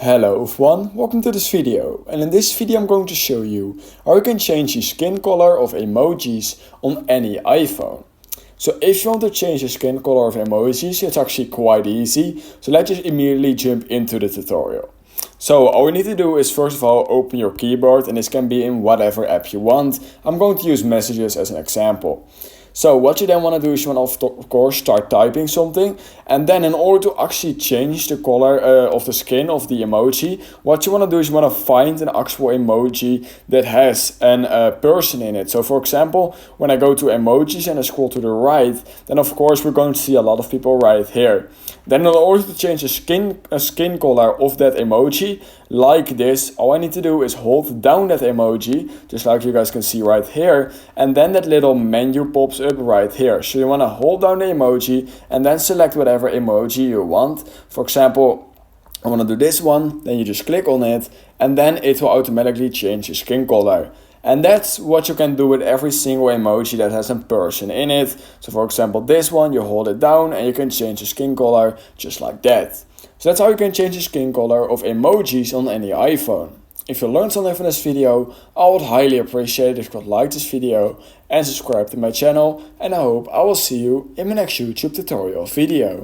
Hello everyone, welcome to this video, and in this video I'm going to show you how you can change the skin color of emojis on any iPhone. So if you want to change the skin color of emojis, it's actually quite easy, so let's just immediately jump into the tutorial. So all you need to do is first of all open your keyboard, and this can be in whatever app you want. I'm going to use Messages as an example. So what you then want to do is you want to of course start typing something, and then in order to actually change the color of the skin of the emoji, what you want to do is you want to find an actual emoji that has a person in it. So for example, when I go to emojis and I scroll to the right, then of course we're going to see a lot of people right here. Then in order to change the skin color of that emoji, like this, all I need to do is hold down that emoji, just like you guys can see right here, and then that little menu pops up right here. So you want to hold down the emoji and then select whatever emoji you want. For example, I want to do this one, then you just click on it, and then it will automatically change the skin color. And that's what you can do with every single emoji that has a person in it. So for example, this one, you hold it down and you can change the skin color just like that. So that's how you can change the skin color of emojis on any iPhone. If you learned something from this video, I would highly appreciate it if you could like this video and subscribe to my channel, and I hope I will see you in my next YouTube tutorial video.